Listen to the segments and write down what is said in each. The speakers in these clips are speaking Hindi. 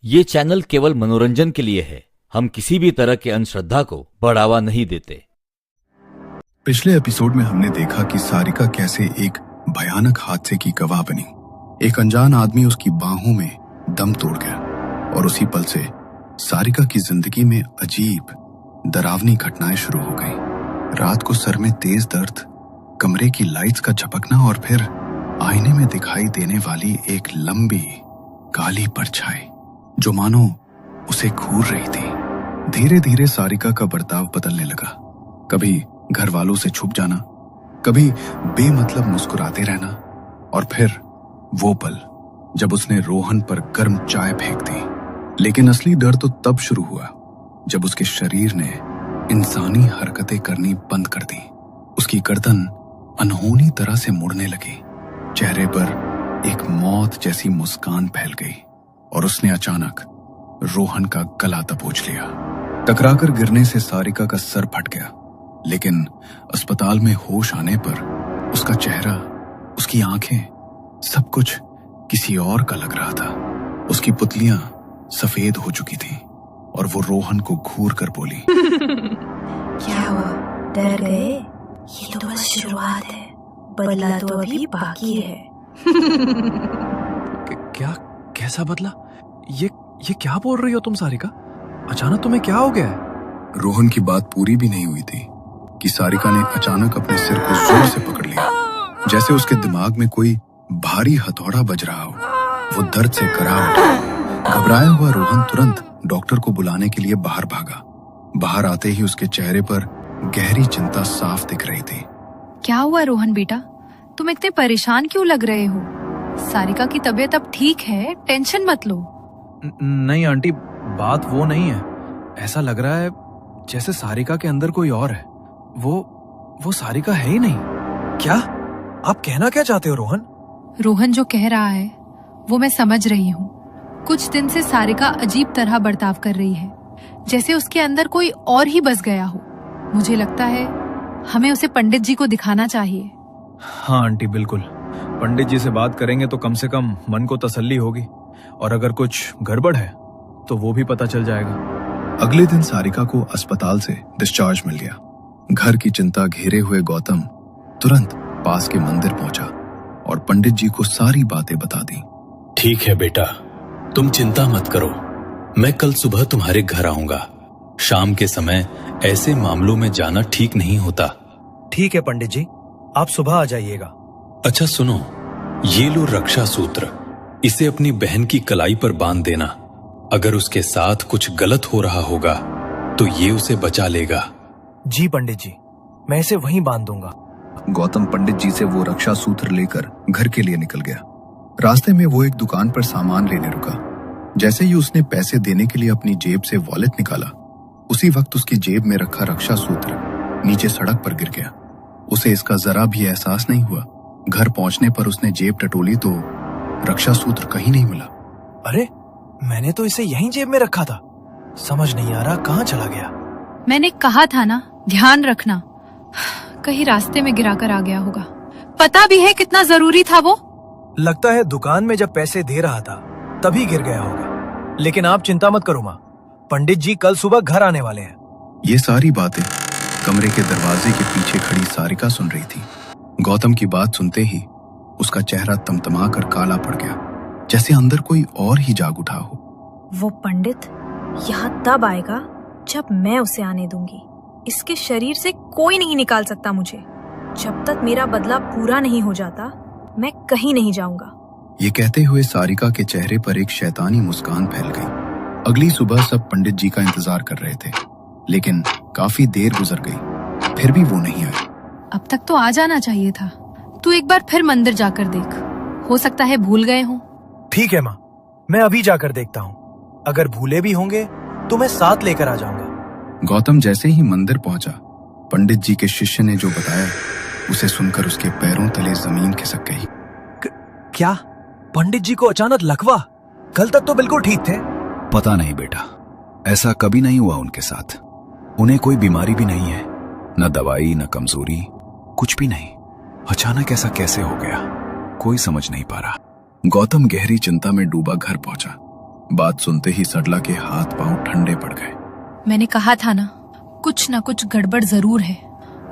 ये चैनल केवल मनोरंजन के लिए है। हम किसी भी तरह के अंधश्रद्धा को बढ़ावा नहीं देते। पिछले एपिसोड में हमने देखा कि सारिका कैसे एक भयानक हादसे की गवाह बनी। एक अनजान आदमी उसकी बाहों में दम तोड़ गया और उसी पल से सारिका की जिंदगी में अजीब डरावनी घटनाएं शुरू हो गई। रात को सर में तेज दर्द, कमरे की लाइट्स का झपकना और फिर आईने में दिखाई देने वाली एक लंबी काली परछाई जो मानो उसे घूर रही थी। धीरे धीरे सारिका का बर्ताव बदलने लगा। कभी घर वालों से छुप जाना, कभी बेमतलब मुस्कुराते रहना, और फिर वो पल जब उसने रोहन पर गर्म चाय फेंक दी। लेकिन असली डर तो तब शुरू हुआ जब उसके शरीर ने इंसानी हरकतें करनी बंद कर दी। उसकी गर्दन अनहोनी तरह से मुड़ने लगी, चेहरे पर एक मौत जैसी मुस्कान फैल गई और उसने अचानक रोहन का गला दबोच लिया। टकराकर गिरने से सारिका का सर फट गया, लेकिन अस्पताल में होश आने पर उसका चेहरा, उसकी आंखें, सब कुछ किसी और का लग रहा था। उसकी पुतलियां सफेद हो चुकी थीं और वो रोहन को घूर कर बोली, क्या हुआ, डर गए? ये तो बस शुरुआत है, बदला तो अभी बाकी है। क्या? कैसा बदला? ये क्या बोल रही हो तुम सारिका? अचानक तुम्हें क्या हो गया है? रोहन की बात पूरी भी नहीं हुई थी कि सारिका ने अचानक अपने सिर को जोर से पकड़ लिया, जैसे उसके दिमाग में कोई भारी हथौड़ा बज रहा हो। वो दर्द से कराह उठा। घबराया हुआ रोहन तुरंत डॉक्टर को बुलाने के लिए बाहर भागा। बाहर आते ही उसके चेहरे पर गहरी चिंता साफ दिख रही थी। क्या हुआ रोहन बेटा, तुम इतने परेशान क्यों लग रहे हो? सारिका की तबीयत अब ठीक है, टेंशन मत लो। नहीं आंटी, बात वो नहीं है। ऐसा लग रहा है जैसे सारिका के अंदर कोई और है। वो सारिका है ही नहीं। क्या आप कहना क्या चाहते हो रोहन? रोहन जो कह रहा है वो मैं समझ रही हूँ। कुछ दिन से सारिका अजीब तरह बर्ताव कर रही है, जैसे उसके अंदर कोई और ही बस गया हो। मुझे लगता है हमें उसे पंडित जी को दिखाना चाहिए। हाँ आंटी, बिल्कुल। पंडित जी से बात करेंगे तो कम से कम मन को तसल्ली होगी, और अगर कुछ गड़बड़ है तो वो भी पता चल जाएगा। अगले दिन सारिका को अस्पताल से डिस्चार्ज मिल गया। घर की चिंता घेरे हुए गौतम तुरंत पास के मंदिर पहुंचा और पंडित जी को सारी बातें बता दी। ठीक है बेटा, तुम चिंता मत करो। मैं कल सुबह तुम्हारे घर आऊंगा। शाम के समय ऐसे मामलों में जाना ठीक नहीं होता। ठीक है पंडित जी, आप सुबह आ जाइएगा। अच्छा सुनो, ये लो रक्षा सूत्र, इसे अपनी बहन की कलाई पर बांध देना। अगर उसके साथ कुछ गलत हो रहा होगा तो ये उसे बचा लेगा। जी पंडित जी, मैं इसे वहीं बांध दूंगा। गौतम पंडित जी से वो रक्षा सूत्र लेकर घर के लिए निकल गया। रास्ते में वो एक दुकान पर सामान लेने रुका। जैसे ही उसने पैसे देने के लिए अपनी जेब से वॉलेट निकाला, उसी वक्त उसकी जेब में रखा रक्षा सूत्र नीचे सड़क पर गिर गया। उसे इसका जरा भी एहसास नहीं हुआ। घर पहुंचने पर उसने जेब टटोली तो रक्षा सूत्र कहीं नहीं मिला। अरे, मैंने तो इसे यहीं जेब में रखा था। समझ नहीं आ रहा कहाँ चला गया। मैंने कहा था ना, ध्यान रखना। कहीं रास्ते में गिराकर आ गया होगा। पता भी है कितना जरूरी था वो। लगता है दुकान में जब पैसे दे रहा था तभी गिर गया होगा। लेकिन आप चिंता मत करो माँ, पंडित जी कल सुबह घर आने वाले हैं। ये सारी बातें कमरे के दरवाजे के पीछे खड़ी सारिका सुन रही थी। गौतम की बात सुनते ही उसका चेहरा तमतमा कर काला पड़ गया, जैसे अंदर कोई और ही जाग उठा हो। वो पंडित यहाँ तब आएगा जब मैं उसे आने दूंगी। इसके शरीर से कोई नहीं निकाल सकता मुझे। जब तक मेरा बदला पूरा नहीं हो जाता मैं कहीं नहीं जाऊंगा। ये कहते हुए सारिका के चेहरे पर एक शैतानी मुस्कान फैल गई। अगली सुबह सब पंडित जी का इंतजार कर रहे थे, लेकिन काफी देर गुजर गई, फिर भी वो नहीं आए। अब तक तो आ जाना चाहिए था। तू एक बार फिर मंदिर जाकर देख, हो सकता है भूल गए हो। ठीक है माँ, मैं अभी जाकर देखता हूँ। अगर भूले भी होंगे तो मैं साथ लेकर आ जाऊंगा। गौतम जैसे ही मंदिर पहुंचा, पंडित जी के शिष्य ने जो बताया उसे सुनकर उसके पैरों तले जमीन खिसक गई। क्या पंडित जी को अचानक लकवा? कल तक तो बिल्कुल ठीक थे। पता नहीं बेटा, ऐसा कभी नहीं हुआ उनके साथ। उन्हें कोई बीमारी भी नहीं है, न दवाई न कमजोरी, कुछ भी नहीं। अचानक ऐसा कैसे हो गया, कोई समझ नहीं पा रहा। गौतम गहरी चिंता में डूबा घर पहुंचा। बात सुनते ही सरला के हाथ पांव ठंडे पड़ गए। मैंने कहा था ना कुछ गड़बड़ जरूर है।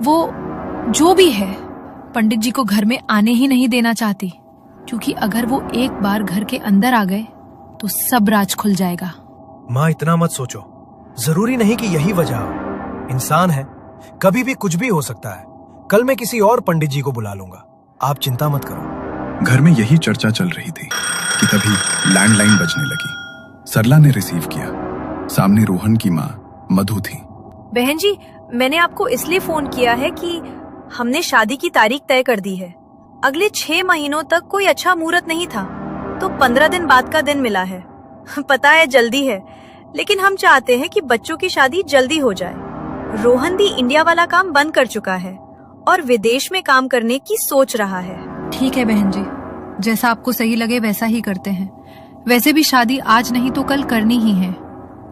वो जो भी है पंडित जी को घर में आने ही नहीं देना चाहती, क्योंकि अगर वो एक बार घर के अंदर आ गए तो सब राज खुल जाएगा। माँ इतना मत सोचो, जरूरी नहीं कि यही वजह हो। इंसान है, कभी भी कुछ भी हो सकता है। कल मैं किसी और पंडित जी को बुला लूंगा, आप चिंता मत करो। घर में यही चर्चा चल रही थी कि तभी लैंडलाइन बजने लगी। सरला ने रिसीव किया। सामने रोहन की माँ मधु थी। बहन जी, मैंने आपको इसलिए फोन किया है कि हमने शादी की तारीख तय कर दी है। अगले 6 महीनों तक कोई अच्छा मुहूर्त नहीं था, तो 15 दिन बाद का दिन मिला है। पता है जल्दी है, लेकिन हम चाहते हैं कि बच्चों की शादी जल्दी हो जाए। रोहन भी इंडिया वाला काम बंद कर चुका है और विदेश में काम करने की सोच रहा है। ठीक है बहन जी, जैसा आपको सही लगे वैसा ही करते हैं। वैसे भी शादी आज नहीं तो कल करनी ही है।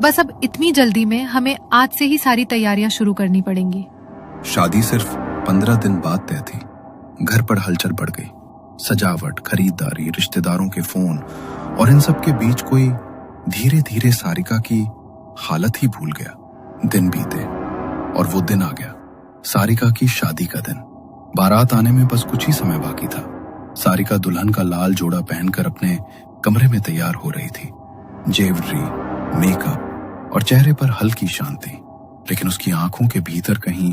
बस अब इतनी जल्दी में हमें आज से ही सारी तैयारियां शुरू करनी पड़ेंगी। शादी सिर्फ 15 दिन बाद तय थी। घर पर हलचल बढ़ गई। सजावट, खरीदारी, रिश्तेदारों के फोन और इन सब के बीच कोई धीरे धीरे सारिका की हालत ही भूल गया। दिन बीते और वो दिन आ गया, सारिका की शादी का दिन। बारात आने में बस कुछ ही समय बाकी था। सारिका दुल्हन का लाल जोड़ा पहनकर अपने कमरे में तैयार हो रही थी। जेवरी, मेकअप और चेहरे पर हल्की शांति, लेकिन उसकी आंखों के भीतर कहीं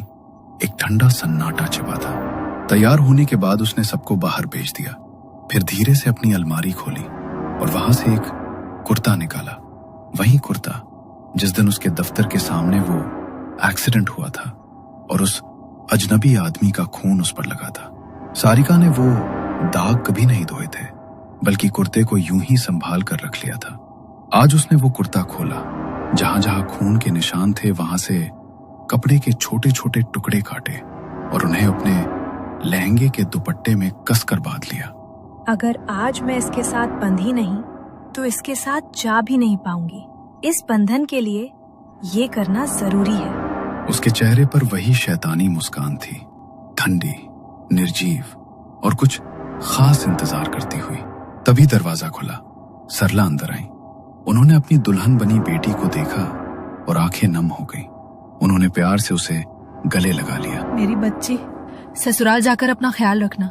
एक ठंडा सन्नाटा छिपा था। तैयार होने के बाद उसने सबको बाहर भेज दिया। फिर धीरे से अपनी अलमारी खोली और वहां से एक कुर्ता निकाला। वही कुर्ता जिस दिन उसके दफ्तर के सामने वो एक्सीडेंट हुआ था और उस अजनबी आदमी का खून उस पर लगा था। सारिका ने वो दाग कभी नहीं धोए थे, बल्कि कुर्ते को यूं ही संभाल कर रख लिया था। आज उसने वो कुर्ता खोला। जहां जहां खून के निशान थे वहां से कपड़े के छोटे छोटे टुकड़े काटे और उन्हें अपने लहंगे के दुपट्टे में कसकर बांध लिया। अगर आज मैं इसके साथ बंधी नहीं तो इसके साथ जा भी नहीं पाऊंगी। इस बंधन के लिए ये करना जरूरी है। उसके चेहरे पर वही शैतानी मुस्कान थी, ठंडी, निर्जीव और कुछ खास इंतजार करती हुई। तभी दरवाजा खुला। सरला अंदर आई। उन्होंने अपनी दुल्हन बनी बेटी को देखा और आंखें नम हो गई। उन्होंने प्यार से उसे गले लगा लिया। मेरी बच्ची, ससुराल जाकर अपना ख्याल रखना,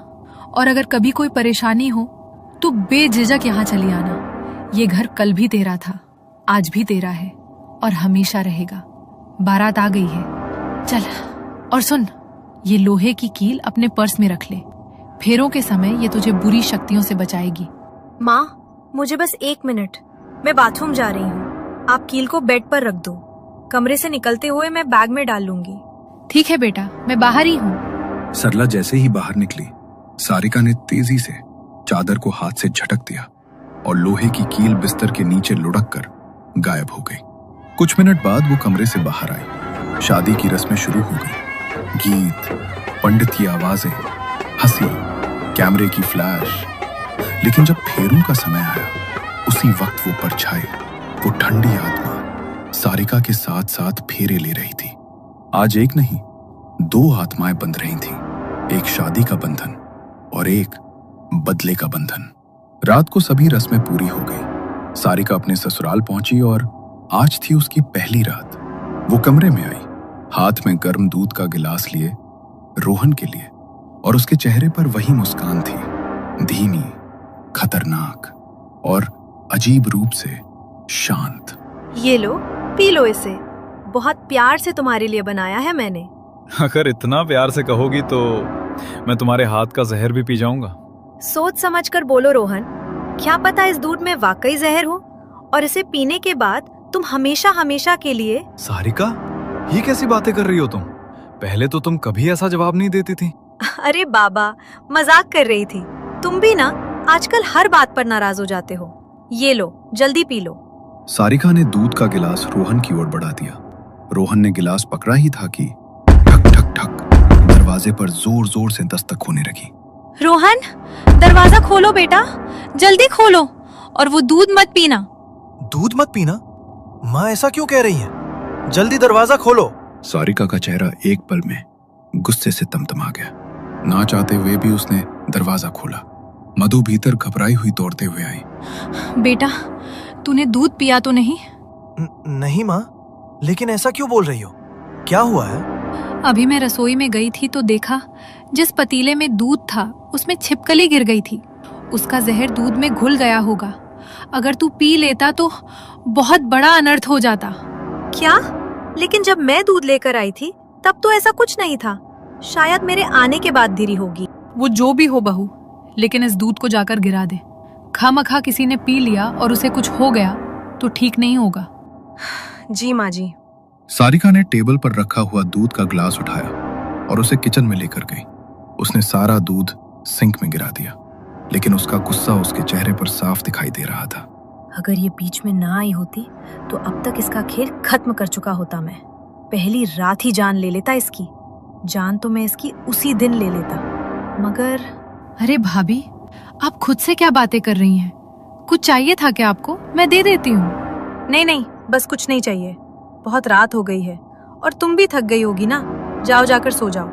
और अगर कभी कोई परेशानी हो तो बेझिझक यहाँ चली आना। ये घर कल भी तेरा था, आज भी तेरा है और हमेशा रहेगा। बारात आ गई है, चल। और सुन, ये लोहे की कील अपने पर्स में रख ले। फेरों के समय ये तुझे बुरी शक्तियों से बचाएगी। माँ, मुझे बस 1 मिनट, मैं बाथरूम जा रही हूँ। आप कील को बेड पर रख दो। कमरे से निकलते हुए मैं बैग में डाल लूंगी। ठीक है बेटा, मैं बाहर ही हूँ। सरला जैसे ही बाहर निकली, सारिका ने तेजी से चादर को हाथ से झटक दिया और लोहे की कील बिस्तर के नीचे लुढ़क कर गायब हो गई। कुछ मिनट बाद वो कमरे से बाहर आई। शादी की रस्में शुरू हो गई। गीत, पंडित की आवाजें, हंसी, कैमरे की फ्लैश। लेकिन जब फेरों का समय आया, उसी वक्त वो परछाई, वो ठंडी आत्मा सारिका के साथ साथ फेरे ले रही थी। आज एक नहीं, 2 आत्माएं बंध रही थीं। एक शादी का बंधन और एक बदले का बंधन। रात को सभी रस्में पूरी हो गई। सारिका अपने ससुराल पहुंची और आज थी उसकी पहली रात। वो कमरे में आई, हाथ में गर्म दूध का गिलास लिए रोहन के लिए, और उसके चेहरे पर वही मुस्कान थी, धीमी, खतरनाक और अजीब रूप से शांत। ये लो, पी लो इसे। बहुत प्यार से तुम्हारे लिए बनाया है मैंने। अगर इतना प्यार से कहोगी तो मैं तुम्हारे हाथ का जहर भी पी जाऊंगा। सोच समझ कर बोलो रोहन, क्या पता इस दूध में वाकई जहर हो और इसे पीने के बाद तुम हमेशा हमेशा के लिए। सारिका, ये कैसी बातें कर रही हो तुम? पहले तो तुम कभी ऐसा जवाब नहीं देती थी। अरे बाबा, मजाक कर रही थी। तुम भी ना आजकल हर बात पर नाराज हो जाते हो। ये लो, जल्दी पी लो। सारिका ने दूध का गिलास रोहन की ओर बढ़ा दिया। रोहन ने गिलास पकड़ा ही था कि ठक ठक ठक दरवाजे पर जोर जोर से दस्तक होने लगी। रोहन, दरवाजा खोलो बेटा, जल्दी खोलो, और वो दूध मत पीना। दूध मत पीना? माँ ऐसा क्यों कह रही है? जल्दी दरवाजा खोलो। सारिका का चेहरा एक पल में गुस्से से तमतमा गया। ना चाहते हुए भी उसने दरवाजा खोला। मधु भीतर घबराई हुई दौड़ते हुए आई। बेटा, तूने दूध पिया तो नहीं? नहीं माँ, लेकिन ऐसा क्यों बोल रही हो? क्या हुआ है? अभी मैं रसोई में गई थी तो देखा जिस पतीले में दूध था उसमें छिपकली गिर गई थी। उसका जहर दूध में घुल गया होगा। अगर तू पी लेता तो बहुत बड़ा अनर्थ हो जाता। क्या? लेकिन जब मैं दूध लेकर आई थी तब तो ऐसा कुछ नहीं था। शायद मेरे आने के बाद गिरी होगी। वो जो भी हो बहू, लेकिन इस दूध को जाकर गिरा दे। खामखा किसी ने पी लिया और उसे कुछ हो गया तो ठीक नहीं होगा। जी माँ जी। सारिका ने टेबल पर रखा हुआ दूध का ग्लास उठाया और उसे किचन में लेकर गई। उसने सारा दूध सिंक में गिरा दिया, लेकिन उसका गुस्सा उसके चेहरे पर साफ दिखाई दे रहा था। अगर ये बीच में ना आई होती तो अब तक इसका खेल खत्म कर चुका होता। मैं पहली रात ही जान ले लेता इसकी। जान तो मैं इसकी उसी दिन ले लेता, मगर। अरे भाभी, आप खुद से क्या बातें कर रही हैं? कुछ चाहिए था क्या आपको? मैं दे देती हूँ। नहीं नहीं, बस कुछ नहीं चाहिए। बहुत रात हो गई है और तुम भी थक गई होगी ना। जाओ, जाकर सो जाओ।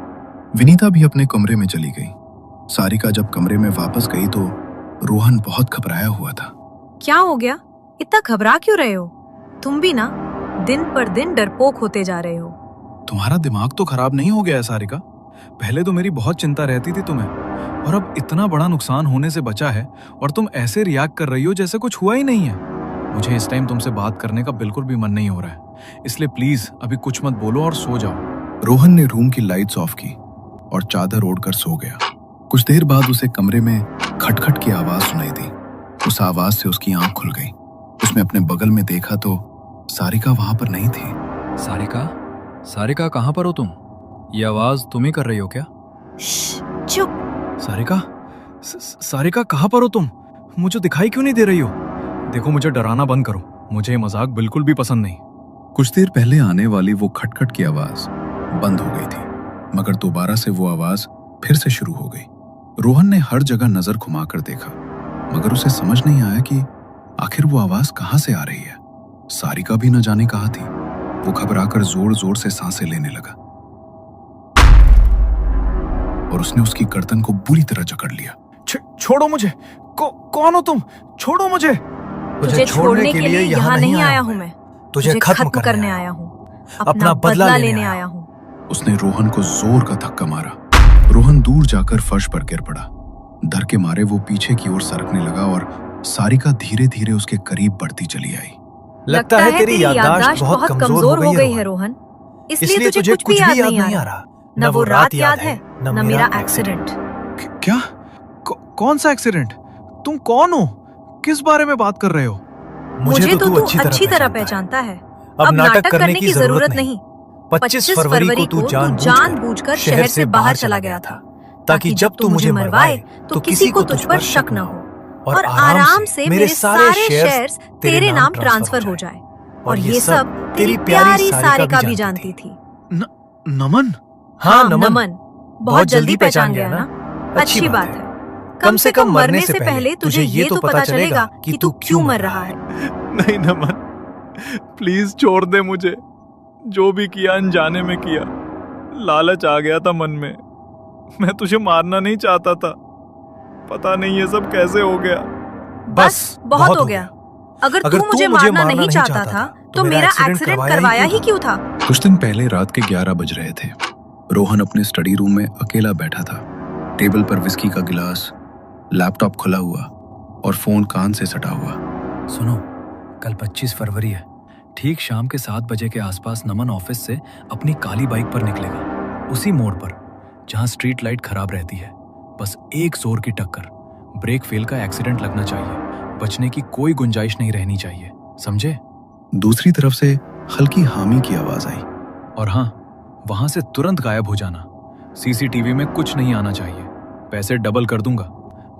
विनीता भी अपने कमरे में चली गई। सारिका जब कमरे में वापस गई तो रोहन बहुत घबराया हुआ था। क्या हो गया? इतना घबरा क्यों रहे हो? तुम भी ना दिन पर दिन डरपोक होते जा रहे हो। तुम्हारा दिमाग तो खराब नहीं हो गया है सारिका? पहले तो मेरी बहुत चिंता रहती थी तुम्हें, और अब इतना बड़ा नुकसान होने से बचा है और तुम ऐसे रिएक्ट कर रही हो जैसे कुछ हुआ ही नहीं है। मुझे इस टाइम तुमसे बात करने का बिल्कुल भी मन नहीं हो रहा है, इसलिए प्लीज अभी कुछ मत बोलो और सो जाओ। रोहन ने रूम की लाइट्स ऑफ की और चादर ओढ़कर सो गया। कुछ देर बाद उसे कमरे में खटखट की आवाज सुनाई दी। उस आवाज से उसकी आंख खुल गई। उसने अपने बगल में देखा तो सारिका वहां पर नहीं थी। सारिका, सारिका कहाँ पर हो तुम? ये आवाज तुम ही कर रही हो क्या? चुप। सारिका, सारिका कहाँ पर हो तुम? मुझे दिखाई क्यों नहीं दे रही हो? देखो, मुझे डराना बंद करो। मुझे ये मजाक बिल्कुल भी पसंद नहीं। कुछ देर पहले आने वाली वो खटखट की आवाज बंद हो गई थी, मगर दोबारा से वो आवाज फिर से शुरू हो गई। रोहन ने हर जगह नजर घुमाकर देखा, मगर उसे समझ नहीं आया कि आखिर वो आवाज कहां से आ रही है। सारिका भी न जाने कहां थी। वो घबराकर जोर जोर से सांसें लेने लगा और उसने उसकी गर्दन को बुरी तरह जकड़ लिया। छोड़ो मुझे। कौन हो तुम? छोड़ो मुझे। तुझे छोड़ने के लिए यहाँ नहीं आया हूँ मैं। तुझे खत्म करने आया हूँ। अपना बदला लेने आया हूँ। उसने रोहन को जोर का धक्का मारा। रोहन दूर जाकर फर्श पर गिर पड़ा। डर के मारे वो पीछे की ओर सरकने लगा और सारिका धीरे धीरे उसके करीब बढ़ती चली आई। लगता है तेरी याददाश्त बहुत कमजोर हो गई है रोहन, इसलिए तुझे कुछ भी याद नहीं आ रहा। न वो रात याद है, न मेरा एक्सीडेंट। क्या? कौन सा एक्सीडेंट? तुम कौन हो? किस बारे में बात कर रहे हो? मुझे तो तू अच्छी तरह पहचानता है। अब नाटक करने की जरूरत नहीं। 25 फरवरी को तू जानबूझकर शहर से बाहर चला गया था, ताकि जब तू मुझे मरवाए तो किसी को तुझ पर शक न हो और आराम से मेरे सारे शेयर्स तेरे नाम ट्रांसफर हो जाए। और ये सब तेरी प्यारी सारिका भी जानती थी। नमन? हाँ नमन, बहुत जल्दी पहचान गया ना? अच्छी बात है। कम से कम मरने से पहले तुझे ये तो पता चलेगा कि तू क्यों मर रहा है। नहीं नमन, प्लीज छोड़ दे मुझे। जो भी किया अनजाने में किया। लालच आ गया था मन में। मैं तुझे मारना नहीं चाहता था। पता नहीं ये सब कैसे हो गया। बस बहुत हो गया। अगर तू मुझे मारना नहीं चाहता था तो मेरा एक्सीडेंट करवाया ही क्यों था? कुछ दिन पहले रात के 11 बज रहे थे। रोहन अपने स्टडी रूम में अकेला बैठा था। टेबल पर विस्की का गिलास, लैपटॉप खुला हुआ और फोन कान से सटा हुआ। सुनो, कल 25 फरवरी है। ठीक शाम के 7 बजे के आसपास नमन ऑफिस से अपनी काली बाइक पर निकलेगा, उसी मोड़ पर जहां स्ट्रीट लाइट खराब रहती है। बस एक जोर की टक्कर, ब्रेक फेल का एक्सीडेंट लगना चाहिए। बचने की कोई गुंजाइश नहीं रहनी चाहिए, समझे? दूसरी तरफ से हल्की हामी की आवाज आई। और हाँ, वहां से तुरंत गायब हो जाना। सीसीटीवी में कुछ नहीं आना चाहिए। पैसे डबल कर दूंगा,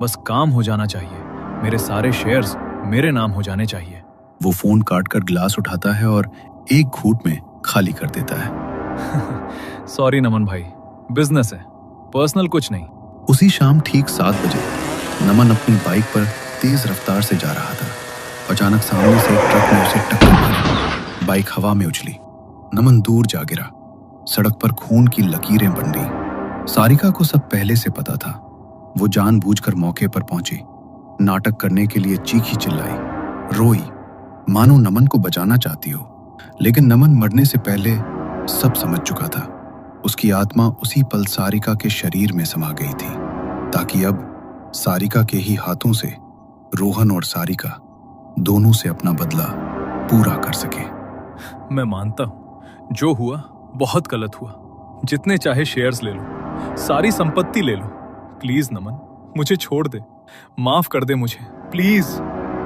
बस काम हो जाना चाहिए। मेरे सारे शेयर्स मेरे नाम हो जाने चाहिए। वो फोन काट कर गिलास उठाता है और एक घूंट में खाली कर देता है। सॉरी नमन भाई, बिजनेस है, पर्सनल कुछ नहीं। उसी शाम ठीक 7 बजे नमन अपनी बाइक पर तेज रफ्तार से जा रहा था। अचानक सामने से एक ट्रक ने उसे टक्कर मारी। बाइक हवा में उछली। नमन दूर जा गिरा। सड़क पर खून की लकीरें बन गई। सारिका को सब पहले से पता था। वो जानबूझकर मौके पर पहुंची। नाटक करने के लिए चीखी चिल्लाई, रोई मानो नमन को बचाना चाहती हो। लेकिन नमन मरने से पहले सब समझ चुका था। उसकी आत्मा उसी पल सारिका के शरीर में समा गई थी, ताकि अब सारिका के ही हाथों से रोहन और सारिका दोनों से अपना बदला पूरा कर सके। मैं मानता हूं जो हुआ बहुत गलत हुआ। जितने चाहे शेयर्स ले लो, सारी संपत्ति ले लो। प्लीज नमन, मुझे छोड़ दे, माफ कर दे मुझे, प्लीज।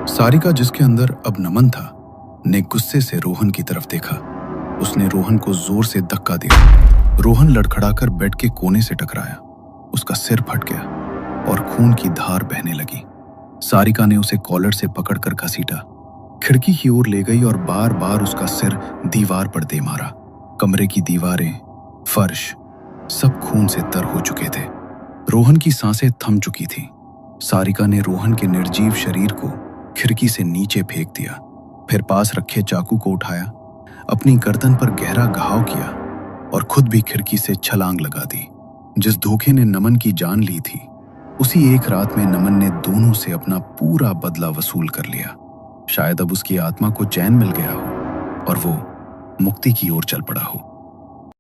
सारिका, जिसके अंदर अब नमन था, ने गुस्से से रोहन की तरफ देखा। उसने रोहन को जोर से धक्का दिया। रोहन लड़खड़ाकर बेड के कोने से टकराया। उसका सिर फट गया और खून की धार बहने लगी। सारिका ने उसे कॉलर से पकड़कर घसीटा, खिड़की की ओर ले गई और बार बार उसका सिर दीवार पर दे मारा। कमरे की दीवारें, फर्श सब खून से तर हो चुके थे। रोहन की सांसें थम चुकी थीं। सारिका ने रोहन के निर्जीव शरीर को खिड़की से नीचे फेंक दिया, फिर पास रखे चाकू को उठाया, अपनी गर्दन पर गहरा घाव किया और खुद भी खिड़की से छलांग लगा दी। जिस धोखे ने नमन की जान ली थी, उसी एक रात में नमन ने दोनों से अपना पूरा बदला वसूल कर लिया। शायद अब उसकी आत्मा को चैन मिल गया हो और वो मुक्ति की ओर चल पड़ा हो।